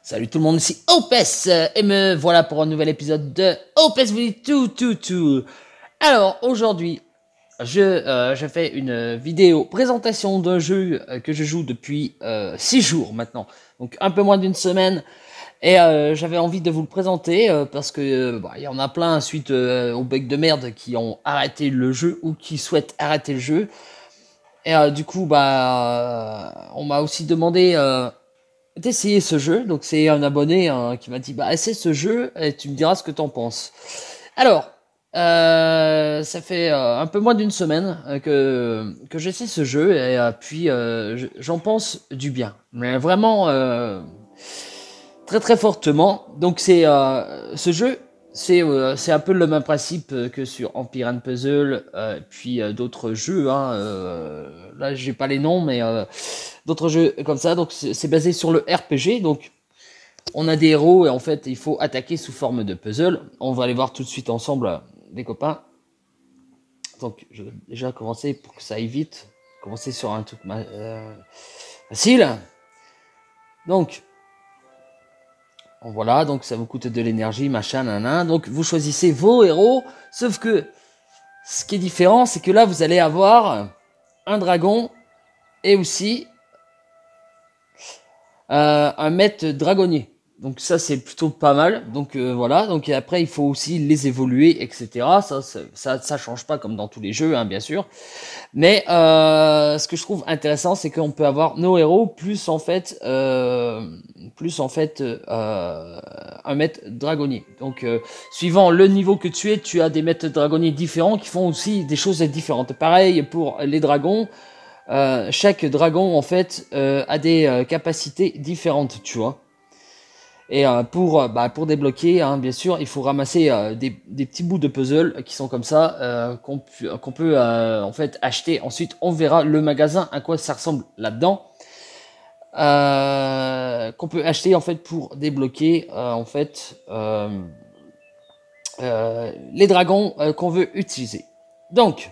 Salut tout le monde, ici Opes et me voilà pour un nouvel épisode de Opes vous dit tout. Alors aujourd'hui, je fais une vidéo présentation d'un jeu que je joue depuis 6 jours maintenant, donc un peu moins d'une semaine. Et j'avais envie de vous le présenter parce que il y en a plein suite aux bugs de merde qui ont arrêté le jeu ou qui souhaitent arrêter le jeu. Et du coup, on m'a aussi demandé d'essayer ce jeu. Donc c'est un abonné qui m'a dit essaie ce jeu et tu me diras ce que t'en penses. Alors ça fait un peu moins d'une semaine que j'essaie ce jeu et puis j'en pense du bien, mais vraiment très très fortement. Donc c'est ce jeu, c'est un peu le même principe que sur Empire and Puzzle, puis d'autres jeux. Là, j'ai pas les noms, mais d'autres jeux comme ça. Donc c'est basé sur le RPG. Donc on a des héros et en fait il faut attaquer sous forme de puzzle. On va aller voir tout de suite ensemble, les copains. Donc je vais déjà commencer pour que ça aille vite. Commencer sur un truc facile. Donc voilà, donc ça vous coûte de l'énergie, machin, nanan. Donc vous choisissez vos héros, sauf que ce qui est différent, c'est que là vous allez avoir un dragon et aussi un maître dragonnier. Donc ça c'est plutôt pas mal. Donc voilà, donc et après il faut aussi les évoluer, etc. Ça change pas comme dans tous les jeux, hein, bien sûr. Mais ce que je trouve intéressant, c'est qu'on peut avoir nos héros plus en fait un maître dragonnier. Donc suivant le niveau que tu es, tu as des maîtres dragonniers différents qui font aussi des choses différentes. Pareil pour les dragons. Chaque dragon en fait a des capacités différentes, tu vois. Et pour débloquer, hein, bien sûr, il faut ramasser des petits bouts de puzzle qui sont comme ça, qu'on peut en fait acheter. Ensuite, on verra le magasin à quoi ça ressemble là-dedans, qu'on peut acheter en fait pour débloquer les dragons qu'on veut utiliser. Donc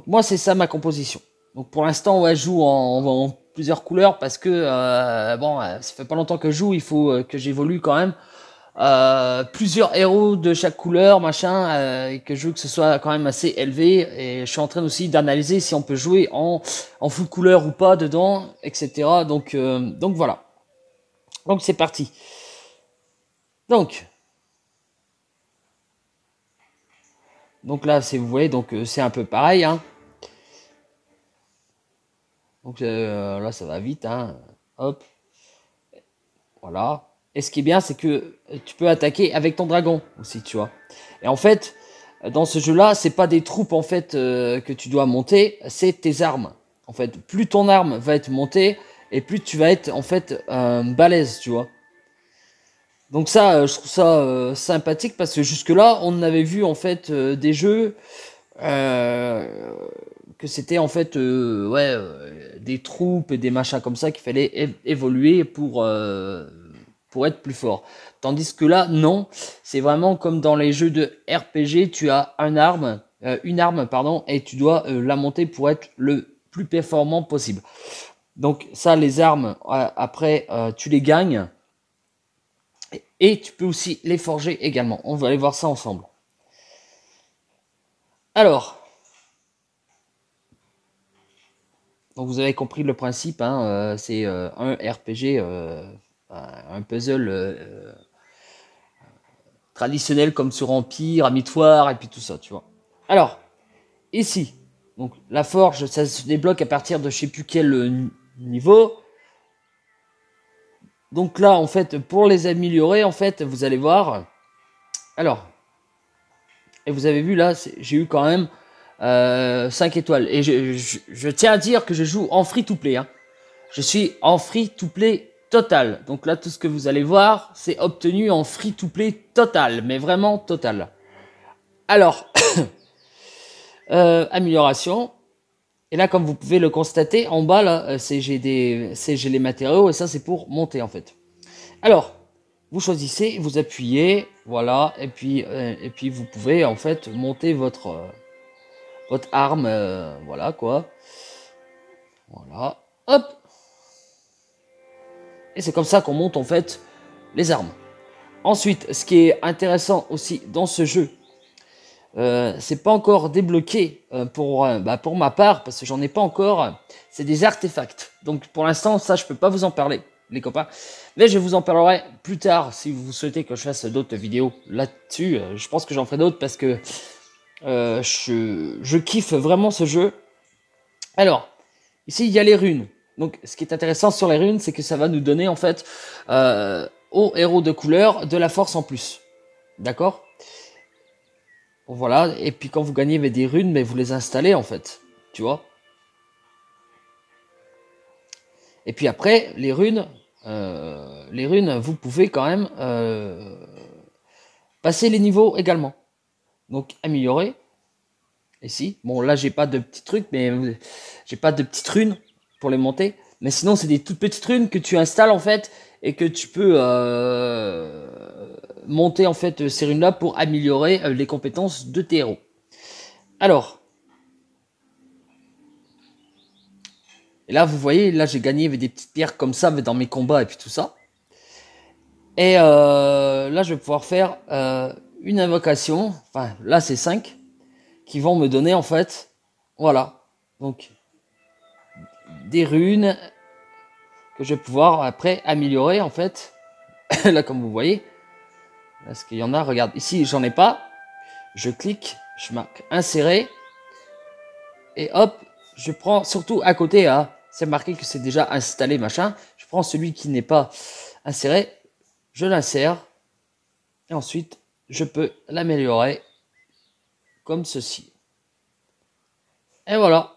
moi c'est ça ma composition. Donc pour l'instant ouais, je joue en plusieurs couleurs parce que ça fait pas longtemps que je joue, il faut que j'évolue quand même. Plusieurs héros de chaque couleur, machin, et que je veux que ce soit quand même assez élevé. Et je suis en train aussi d'analyser si on peut jouer en full couleur ou pas dedans, etc. Donc voilà. Donc c'est parti. Donc là, vous voyez, donc c'est un peu pareil, hein. Donc là, ça va vite, hein. Hop. Voilà. Et ce qui est bien, c'est que tu peux attaquer avec ton dragon aussi, tu vois. Et en fait, dans ce jeu-là, c'est pas des troupes en fait que tu dois monter, c'est tes armes. En fait, plus ton arme va être montée et plus tu vas être en fait balèze, tu vois. Donc ça, je trouve ça sympathique parce que jusque-là, on avait vu en fait des jeux que c'était en fait des troupes et des machins comme ça qu'il fallait évoluer pour être plus fort. Tandis que là, non, c'est vraiment comme dans les jeux de RPG, tu as une arme, pardon, et tu dois la monter pour être le plus performant possible. Donc ça, les armes, après, tu les gagnes. Et tu peux aussi les forger également. On va aller voir ça ensemble. Alors, donc vous avez compris le principe, hein, c'est un RPG, un puzzle traditionnel comme sur Empire, Amitoire et puis tout ça, tu vois. Alors, ici, donc la forge, ça se débloque à partir de je sais plus quel niveau. Donc là, en fait, pour les améliorer, en fait, vous allez voir. Alors, et vous avez vu là, j'ai eu quand même 5 étoiles. Et je tiens à dire que je joue en free-to-play. Hein. Je suis en free-to-play total. Donc là, tout ce que vous allez voir, c'est obtenu en free-to-play total. Mais vraiment total. Alors, amélioration. Et là, comme vous pouvez le constater, en bas, là, j'ai les matériaux. Et ça, c'est pour monter, en fait. Alors, vous choisissez, vous appuyez, voilà. Et puis vous pouvez, en fait, monter votre arme, voilà quoi. Voilà, hop. Et c'est comme ça qu'on monte en fait les armes. Ensuite, ce qui est intéressant aussi dans ce jeu, c'est pas encore débloqué pour ma part, parce que j'en ai pas encore, c'est des artefacts. Donc pour l'instant, ça je peux pas vous en parler, les copains. Mais je vous en parlerai plus tard, si vous souhaitez que je fasse d'autres vidéos là-dessus. Je pense que j'en ferai d'autres parce que je kiffe vraiment ce jeu. Alors, ici il y a les runes. Donc ce qui est intéressant sur les runes, c'est que ça va nous donner en fait aux héros de couleur de la force en plus. D'accord? Voilà, et puis quand vous gagnez des runes, mais vous les installez en fait, tu vois. Et puis après, les runes, vous pouvez quand même passer les niveaux également. Donc améliorer. Ici, bon là j'ai pas de petits trucs, mais j'ai pas de petites runes pour les monter. Mais sinon c'est des toutes petites runes que tu installes en fait et que tu peux monter en fait ces runes là pour améliorer les compétences de tes héros. Alors, et là vous voyez, là j'ai gagné avec des petites pierres comme ça mais dans mes combats et puis tout ça. Et là je vais pouvoir faire une invocation, enfin là c'est 5 qui vont me donner en fait, voilà, donc des runes que je vais pouvoir après améliorer en fait. Là comme vous voyez, parce qu'il y en a, regarde, ici j'en ai pas, je clique, je marque insérer, et hop, je prends surtout à côté, hein, c'est marqué que c'est déjà installé machin, je prends celui qui n'est pas inséré, je l'insère, et ensuite je peux l'améliorer comme ceci. Et voilà.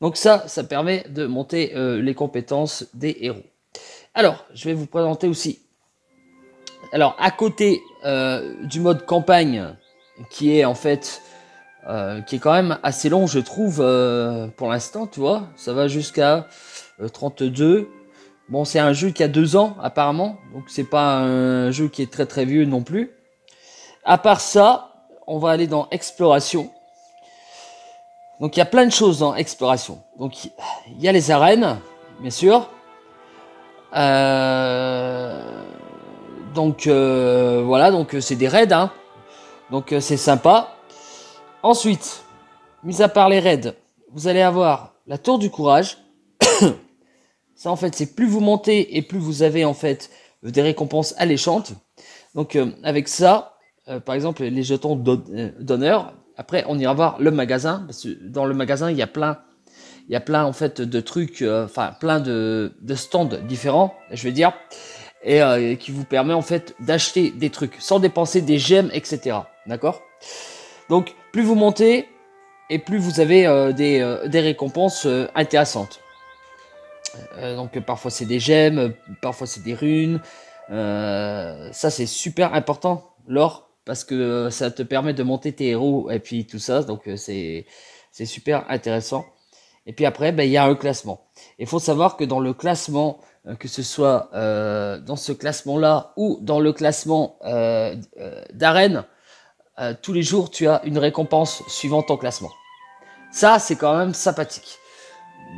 Donc ça permet de monter les compétences des héros. Alors, je vais vous présenter aussi. Alors, à côté du mode campagne, qui est en fait, qui est quand même assez long, je trouve, pour l'instant, tu vois. Ça va jusqu'à 32. Bon, c'est un jeu qui a 2 ans, apparemment. Donc, c'est pas un jeu qui est très très vieux non plus. À part ça, on va aller dans exploration. Donc il y a plein de choses dans exploration. Donc il y a les arènes, bien sûr. Voilà, donc c'est des raids, hein. Donc c'est sympa. Ensuite, mis à part les raids, vous allez avoir la tour du courage. Ça en fait, c'est plus vous montez et plus vous avez en fait des récompenses alléchantes. Donc avec ça, par exemple les jetons d'honneur. Après, on ira voir le magasin, parce que dans le magasin, il y a plein en fait de trucs, enfin plein de stands différents, je vais dire, et qui vous permet en fait d'acheter des trucs sans dépenser des gemmes, etc. D'accord? Donc, plus vous montez et plus vous avez des récompenses intéressantes. Donc, parfois c'est des gemmes, parfois c'est des runes. Ça, c'est super important, l'or. Parce que ça te permet de monter tes héros et puis tout ça, donc c'est super intéressant. Et puis après, il y a un classement. Il faut savoir que dans le classement, que ce soit dans ce classement-là ou dans le classement d'arène, tous les jours, tu as une récompense suivant ton classement. Ça, c'est quand même sympathique.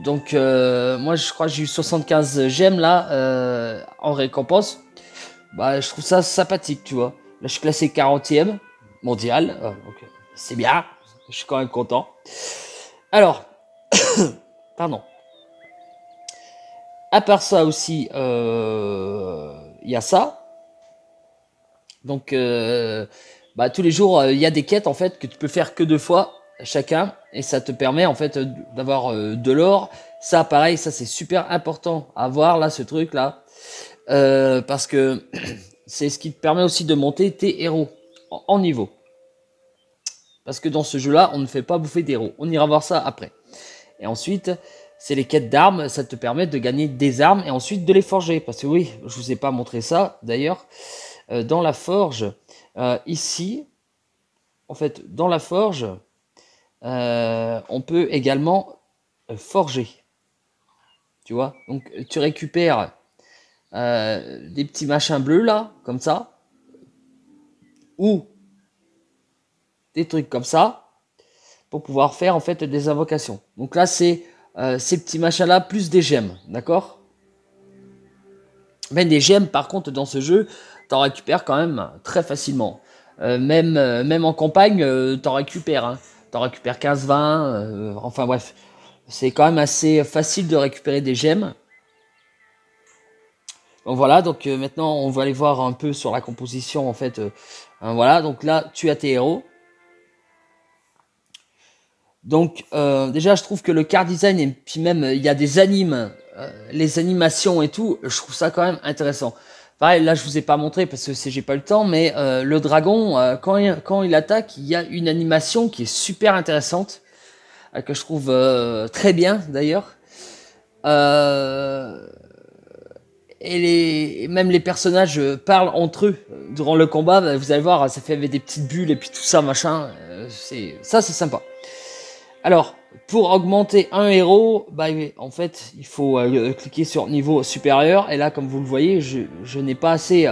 Donc, moi, je crois que j'ai eu 75 gemmes là en récompense. Bah, je trouve ça sympathique, tu vois. Là, je suis classé 40e mondial. Donc, c'est bien. Je suis quand même content. Alors, pardon. À part ça aussi, il y a ça. Donc, tous les jours, il y a des quêtes en fait que tu peux faire que 2 fois chacun. Et ça te permet en fait d'avoir de l'or. Ça, pareil, ça c'est super important à voir là, ce truc là. Parce que c'est ce qui te permet aussi de monter tes héros en niveau. Parce que dans ce jeu-là, on ne fait pas bouffer des héros. On ira voir ça après. Et ensuite, c'est les quêtes d'armes. Ça te permet de gagner des armes et ensuite de les forger. Parce que oui, je vous ai pas montré ça d'ailleurs. Dans la forge, ici, en fait, dans la forge, on peut également forger. Tu vois? Donc, tu récupères des petits machins bleus là, comme ça, ou des trucs comme ça, pour pouvoir faire en fait des invocations. Donc là, c'est ces petits machins là plus des gemmes, d'accord? Mais des gemmes, par contre, dans ce jeu, t'en récupères quand même très facilement. Même en campagne, t'en récupères. Hein. T'en récupères 15-20. Enfin bref, c'est quand même assez facile de récupérer des gemmes. Donc voilà, donc maintenant on va aller voir un peu sur la composition en fait. Voilà, donc là tu as tes héros. Donc déjà je trouve que le car design et puis même il y a des animes, les animations et tout, je trouve ça quand même intéressant. Pareil, là je vous ai pas montré parce que j'ai pas eu le temps, mais le dragon quand il attaque, il y a une animation qui est super intéressante, que je trouve très bien d'ailleurs. Euh, et même les personnages parlent entre eux durant le combat. Vous allez voir, ça fait avec des petites bulles et puis tout ça machin. C'est sympa. Alors, pour augmenter un héros, bah, en fait, il faut cliquer sur niveau supérieur. Et là, comme vous le voyez, je n'ai pas assez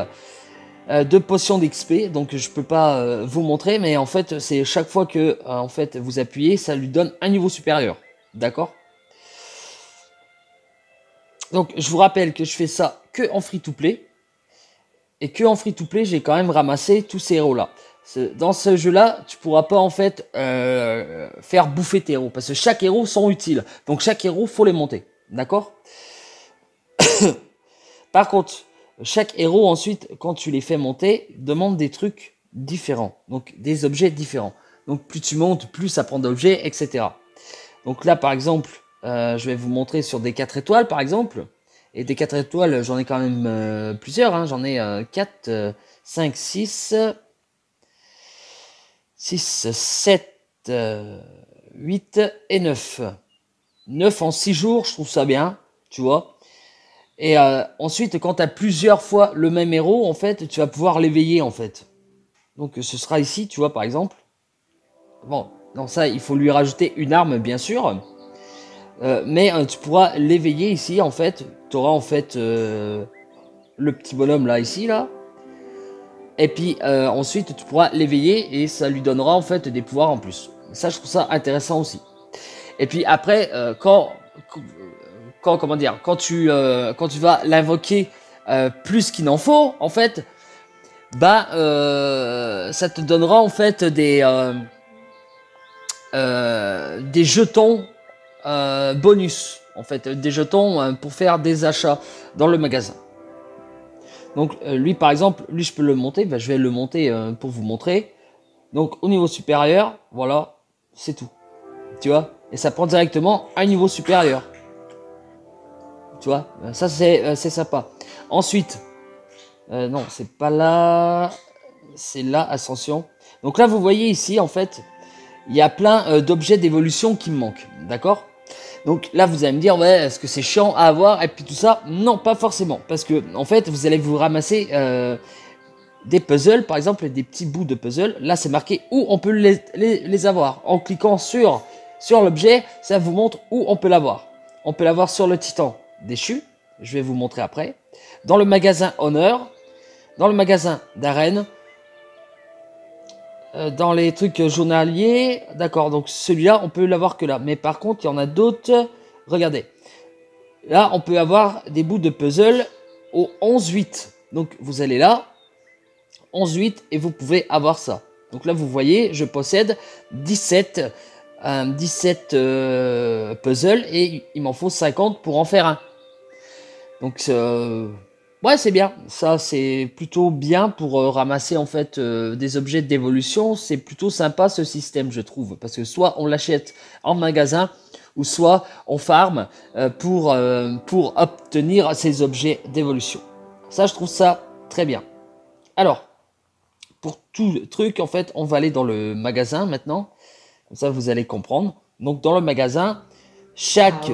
de potions d'XP, donc je peux pas vous montrer. Mais en fait, c'est chaque fois que en fait vous appuyez, ça lui donne un niveau supérieur. D'accord? Donc, je vous rappelle que je fais ça que en free-to-play. Et que en free-to-play, j'ai quand même ramassé tous ces héros-là. Dans ce jeu-là, tu pourras pas en fait faire bouffer tes héros. Parce que chaque héros sont utiles. Donc chaque héros, faut les monter. D'accord? Par contre, chaque héros ensuite, quand tu les fais monter, demande des trucs différents. Donc des objets différents. Donc plus tu montes, plus ça prend d'objets, etc. Donc là, par exemple, je vais vous montrer sur des 4 étoiles, par exemple. Et des 4 étoiles, j'en ai quand même plusieurs. Hein. J'en ai 4, 5, 6, 7, 8 et 9. 9 en 6 jours, je trouve ça bien, tu vois. Et ensuite, quand tu as plusieurs fois le même héros, en fait, tu vas pouvoir l'éveiller, en fait. Donc ce sera ici, tu vois, par exemple. Bon, dans ça, il faut lui rajouter une arme, bien sûr. Mais tu pourras l'éveiller ici, en fait. Tu auras, en fait, le petit bonhomme, là, ici, là. Et puis, ensuite, tu pourras l'éveiller et ça lui donnera, en fait, des pouvoirs en plus. Ça, je trouve ça intéressant aussi. Et puis, après, comment dire, quand tu vas l'invoquer plus qu'il n'en faut, en fait, bah, ça te donnera, en fait, des jetons bonus, en fait, des jetons pour faire des achats dans le magasin. Donc lui par exemple, lui je peux le monter, ben, je vais le monter pour vous montrer. Donc au niveau supérieur, voilà, c'est tout. Tu vois? Et ça prend directement un niveau supérieur. Tu vois? Ça c'est sympa. Ensuite, non, c'est pas là, c'est là, ascension. Donc là vous voyez ici en fait, il y a plein d'objets d'évolution qui me manquent. D'accord? Donc là, vous allez me dire, ouais, est-ce que c'est chiant à avoir et puis tout ça? Non, pas forcément. Parce que, en fait, vous allez vous ramasser des puzzles, par exemple, des petits bouts de puzzle. Là, c'est marqué où on peut les avoir. En cliquant sur l'objet, ça vous montre où on peut l'avoir. On peut l'avoir sur le titan déchu. Je vais vous montrer après. Dans le magasin honneur. Dans le magasin d'arène. Dans les trucs journaliers, d'accord, donc celui-là, on peut l'avoir que là. Mais par contre, il y en a d'autres. Regardez. Là, on peut avoir des bouts de puzzle au 11-8. Donc, vous allez là, 11-8, et vous pouvez avoir ça. Donc là, vous voyez, je possède 17 puzzles, et il m'en faut 50 pour en faire un. Donc, ouais, c'est bien. Ça, c'est plutôt bien pour ramasser en fait des objets d'évolution. C'est plutôt sympa ce système, je trouve. Parce que soit on l'achète en magasin, ou soit on farm pour obtenir ces objets d'évolution. Ça, je trouve ça très bien. Alors, pour tout le truc, en fait, on va aller dans le magasin maintenant. Comme ça, vous allez comprendre. Donc, dans le magasin, chaque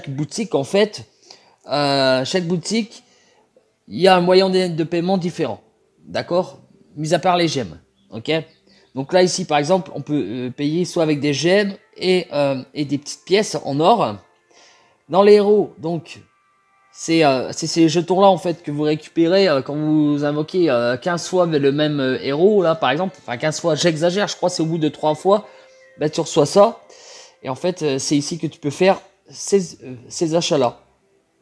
boutique, en fait, chaque boutique, il y a un moyen de paiement différent. D'accord? Mis à part les gemmes. Ok? Donc là, ici, par exemple, on peut payer soit avec des gemmes et des petites pièces en or. Dans les héros, donc, c'est ces jetons-là, en fait, que vous récupérez quand vous invoquez 15 fois le même héros, là, par exemple. Enfin, 15 fois, j'exagère, je crois c'est au bout de 3 fois. Ben, tu reçois ça. Et en fait, c'est ici que tu peux faire ces achats-là.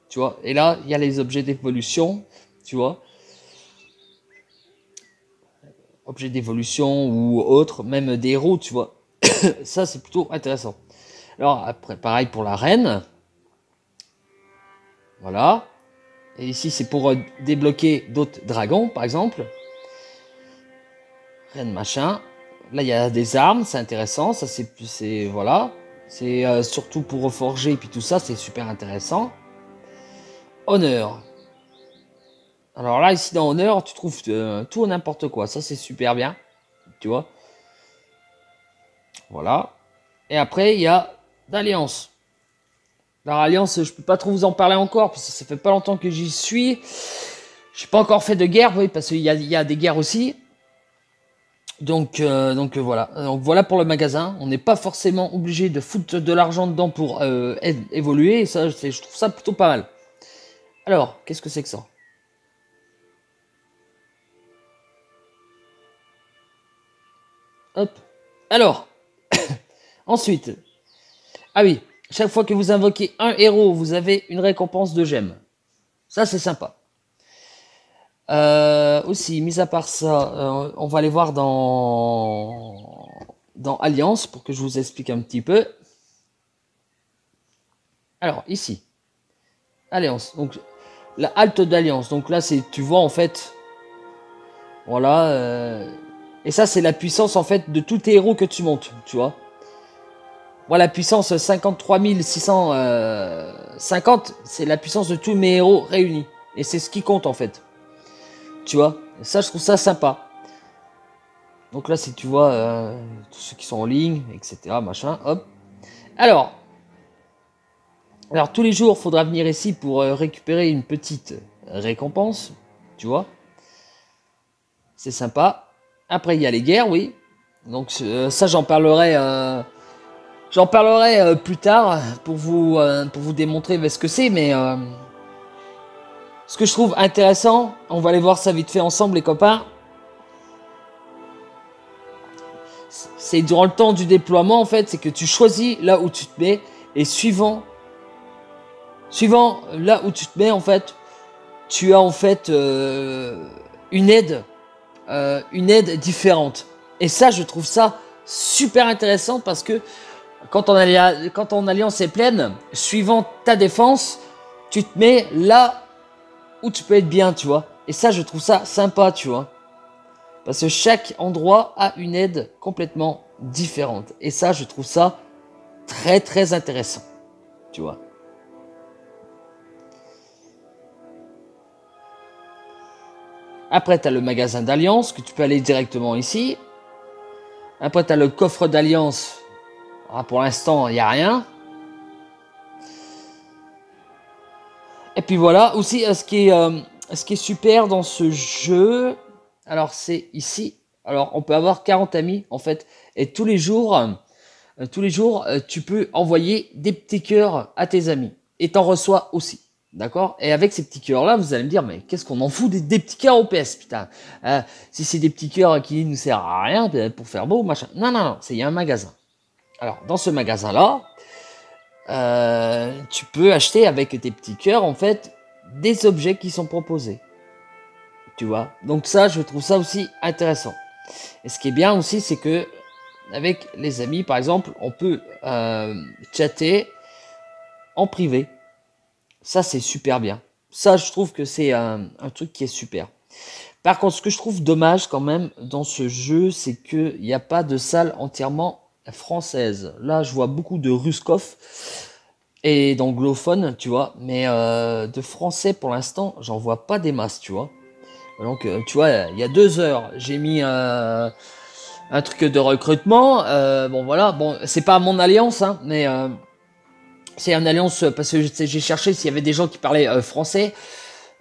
tu vois. Et là, il y a les objets d'évolution, tu vois. Objets d'évolution ou autres, même des héros, tu vois. Ça, c'est plutôt intéressant. Alors, après, pareil pour la reine. Voilà. Et ici, c'est pour débloquer d'autres dragons, par exemple. Reine machin. Là, il y a des armes, c'est intéressant. Ça, c'est voilà. C'est surtout pour reforger, et puis tout ça, c'est super intéressant. Honneur. Alors là, ici, dans Honneur, tu trouves tout n'importe quoi. Ça, c'est super bien. Tu vois. Voilà. Et après, il y a l'Alliance. Alors, Alliance, je peux pas trop vous en parler encore, parce que ça fait pas longtemps que j'y suis. J'ai pas encore fait de guerre, oui, parce qu'il y a des guerres aussi. Donc voilà. Donc voilà pour le magasin. On n'est pas forcément obligé de foutre de l'argent dedans pour évoluer. Et ça, je trouve ça plutôt pas mal. Alors, qu'est-ce que c'est que ça? Hop. Alors, ensuite. Ah oui, chaque fois que vous invoquez un héros, vous avez une récompense de gemmes. Ça, c'est sympa. Aussi, mis à part ça, on va aller voir dans Alliance pour que je vous explique un petit peu. Alors, ici, Alliance. Donc, la halte d'Alliance. Donc là, c'est, tu vois, en fait, voilà. Et ça, c'est la puissance, en fait, de tous tes héros que tu montes, tu vois. Voilà, la puissance 53 650, c'est la puissance de tous mes héros réunis. Et c'est ce qui compte, en fait. Tu vois. Et ça, je trouve ça sympa. Donc là, si tu vois, tous ceux qui sont en ligne, etc., machin, hop. Alors, tous les jours, il faudra venir ici pour récupérer une petite récompense, tu vois. C'est sympa. Après, il y a les guerres, oui. Donc ça, j'en parlerai plus tard pour vous démontrer ce que c'est. Mais ce que je trouve intéressant, on va aller voir ça vite fait ensemble, les copains. C'est durant le temps du déploiement, en fait, c'est que tu choisis là où tu te mets. Et suivant là où tu te mets, en fait, tu as en fait une aide différente. Et ça, je trouve ça super intéressant parce que quand ton alliance est pleine, suivant ta défense, tu te mets là où tu peux être bien, tu vois. Et ça, je trouve ça sympa, tu vois. Parce que chaque endroit a une aide complètement différente. Et ça, je trouve ça très très intéressant, tu vois. Après, tu as le magasin d'Alliance, que tu peux aller directement ici. Après, tu as le coffre d'Alliance. Pour l'instant, il n'y a rien. Et puis voilà, aussi, ce qui est super dans ce jeu, alors c'est ici. Alors, on peut avoir 40 amis, en fait. Et tous les jours, tu peux envoyer des petits cœurs à tes amis. Et t'en reçois aussi. D'accord. Et avec ces petits cœurs-là, vous allez me dire, mais qu'est-ce qu'on en fout des petits cœurs au PS, putain. Si c'est des petits cœurs qui ne servent à rien pour faire beau, machin. Non, non, non, il y a un magasin. Alors, dans ce magasin-là, tu peux acheter avec tes petits cœurs, en fait, des objets qui sont proposés. Tu vois. Donc ça, je trouve ça aussi intéressant. Et ce qui est bien aussi, c'est que avec les amis, par exemple, on peut chatter en privé. Ça, c'est super bien. Ça, je trouve que c'est un truc qui est super. Par contre, ce que je trouve dommage quand même dans ce jeu, c'est qu'il n'y a pas de salle entièrement française. Là, je vois beaucoup de Ruskov et d'anglophones, tu vois. Mais de français, pour l'instant, j'en vois pas des masses, tu vois. Donc, tu vois, il y a 2 heures, j'ai mis un truc de recrutement. Bon, voilà. Bon, c'est pas mon alliance, hein, mais... c'est une alliance parce que j'ai cherché s'il y avait des gens qui parlaient français.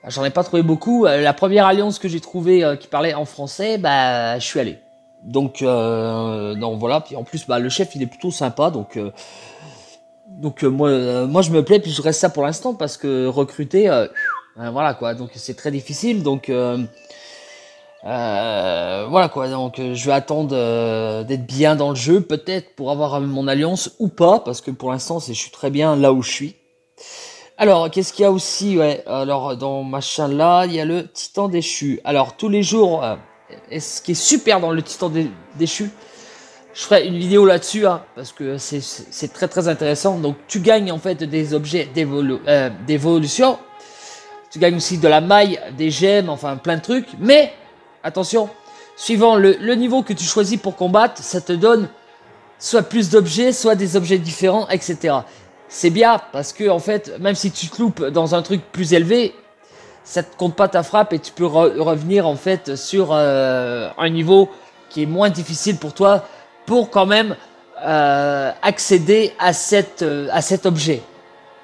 J'en ai pas trouvé beaucoup. La première alliance que j'ai trouvée qui parlait en français, bah, je suis allé. Donc, non, voilà. Puis en plus, bah, le chef, il est plutôt sympa. Donc, moi, je me plais. Puis je reste ça pour l'instant parce que recruter, voilà quoi. Donc, c'est très difficile. Donc, voilà quoi, donc je vais attendre d'être bien dans le jeu, peut-être pour avoir mon alliance ou pas, parce que pour l'instant je suis très bien là où je suis. Alors, qu'est-ce qu'il y a aussi, ouais, alors dans machin là, il y a le Titan déchu. Alors, tous les jours, et ce qui est super dans le Titan déchu, je ferai une vidéo là-dessus, hein, parce que c'est très très intéressant. Donc, tu gagnes en fait des objets d'évolution. Tu gagnes aussi de la maille, des gemmes, enfin plein de trucs. Mais, attention, suivant le niveau que tu choisis pour combattre, ça te donne soit plus d'objets, soit des objets différents, etc. C'est bien parce que en fait, même si tu te loupes dans un truc plus élevé, ça te compte pas ta frappe et tu peux revenir en fait sur un niveau qui est moins difficile pour toi pour quand même accéder à cet objet.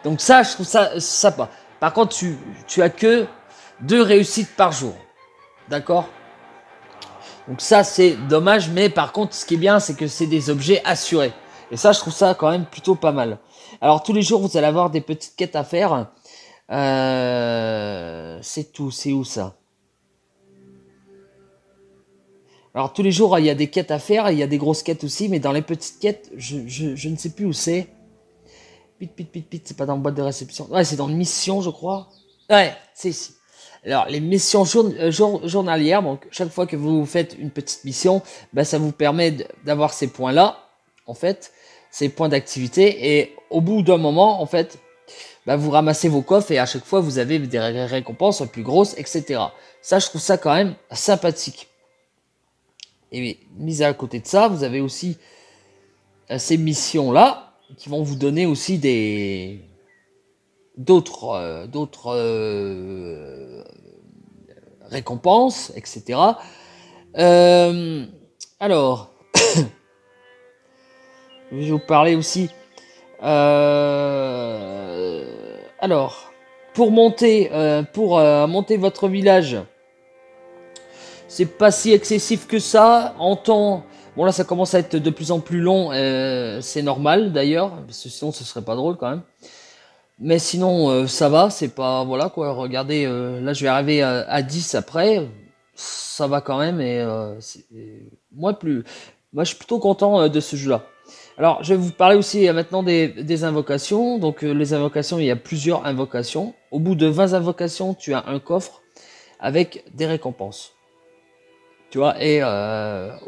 Donc ça, je trouve ça sympa. Par contre, tu as que 2 réussites par jour. D'accord? Donc ça, c'est dommage, mais par contre, ce qui est bien, c'est que c'est des objets assurés. Et ça, je trouve ça quand même plutôt pas mal. Alors, tous les jours, vous allez avoir des petites quêtes à faire. C'est tout. C'est où ça? Alors, tous les jours, il y a des quêtes à faire. Il y a des grosses quêtes aussi. Mais dans les petites quêtes, je ne sais plus où c'est. Pit. C'est pas dans la boîte de réception. Ouais, c'est dans mission, je crois. Ouais, c'est ici. Alors, les missions journalières, donc chaque fois que vous faites une petite mission, ben, ça vous permet d'avoir ces points-là, en fait, ces points d'activité, et au bout d'un moment, en fait, ben, vous ramassez vos coffres, et à chaque fois, vous avez des récompenses plus grosses, etc. Ça, je trouve ça quand même sympathique. Et mis à côté de ça, vous avez aussi ces missions-là, qui vont vous donner aussi d'autres récompenses, etc. Alors, je vais vous parler aussi. Alors, pour monter votre village, c'est pas si excessif que ça. En temps, bon là, ça commence à être de plus en plus long. C'est normal d'ailleurs, parce que sinon, ce serait pas drôle quand même. Mais sinon, ça va, c'est pas... Voilà quoi, regardez, là je vais arriver à 10 après, ça va quand même, et moi, moi je suis plutôt content de ce jeu-là. Alors, je vais vous parler aussi maintenant des invocations. Donc, les invocations, il y a plusieurs invocations. Au bout de 20 invocations, tu as un coffre avec des récompenses. Tu vois, et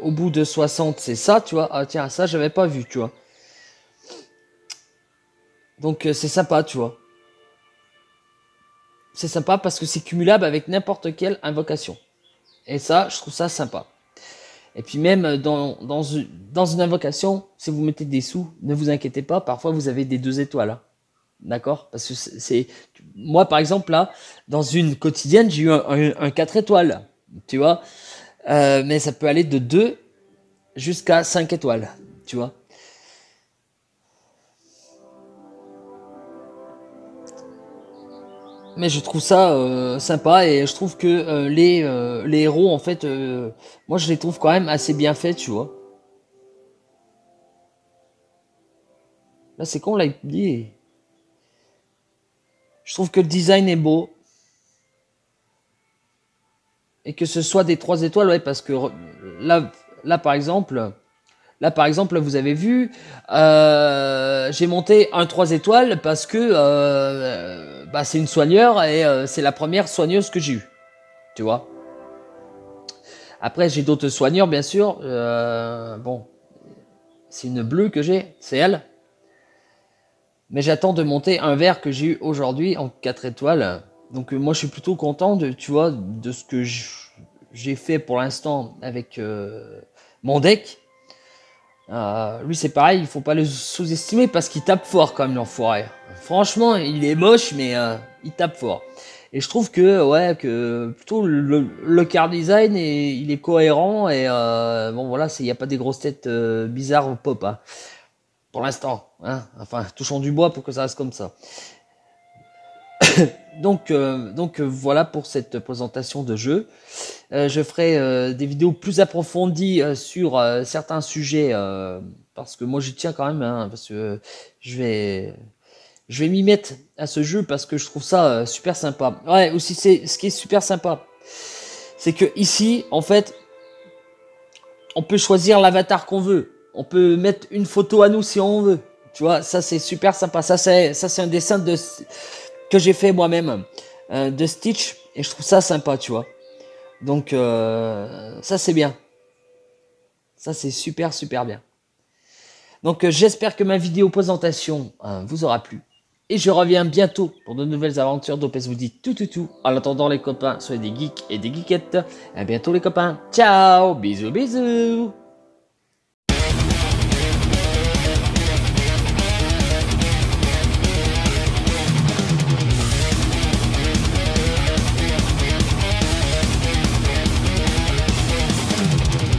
au bout de 60, c'est ça, tu vois. Ah tiens, ça, j'avais pas vu, tu vois. Donc, c'est sympa, tu vois. C'est sympa parce que c'est cumulable avec n'importe quelle invocation. Et ça, je trouve ça sympa. Et puis même dans une invocation, si vous mettez des sous, ne vous inquiétez pas, parfois vous avez des 2 étoiles. Hein. D'accord? Parce que c'est... Moi, par exemple, là, dans une quotidienne, j'ai eu un 4 étoiles. Tu vois? Mais ça peut aller de 2 jusqu'à 5 étoiles. Tu vois? Mais je trouve ça sympa et je trouve que les héros, en fait, moi je les trouve quand même assez bien faits, tu vois. Là, c'est con, là, il dit. Je trouve que le design est beau. Et que ce soit des 3 étoiles, ouais, parce que là par exemple, vous avez vu, j'ai monté un 3 étoiles parce que bah, c'est une soigneur et c'est la première soigneuse que j'ai eue. Tu vois. Après, j'ai d'autres soigneurs, bien sûr. Bon, c'est une bleue que j'ai, c'est elle. Mais j'attends de monter un vert que j'ai eu aujourd'hui en 4 étoiles. Donc moi, je suis plutôt content de, tu vois, de ce que j'ai fait pour l'instant avec mon deck. Lui, c'est pareil, il faut pas le sous-estimer parce qu'il tape fort quand même, l'enfoiré. Franchement, il est moche, mais il tape fort. Et je trouve que, ouais, que plutôt le car design, il est cohérent et bon, voilà, il n'y a pas des grosses têtes bizarres au pop, hein, pour l'instant. Hein, enfin, touchons du bois pour que ça reste comme ça. Donc voilà pour cette présentation de jeu. Je ferai des vidéos plus approfondies sur certains sujets parce que moi j'y tiens quand même, hein, parce que je vais m'y mettre à ce jeu parce que je trouve ça super sympa. Ouais, aussi c'est ce qui est super sympa, c'est que ici en fait on peut choisir l'avatar qu'on veut. On peut mettre une photo à nous si on veut. Tu vois, ça c'est super sympa. Ça c'est un dessin que j'ai fait moi-même de Stitch et je trouve ça sympa, tu vois. Donc ça c'est bien. Ça c'est super super bien. Donc j'espère que ma vidéo présentation vous aura plu. Et je reviens bientôt pour de nouvelles aventures d'Opes vous dit tout. En attendant les copains, soyez des geeks et des geekettes. À bientôt les copains. Ciao, bisous bisous.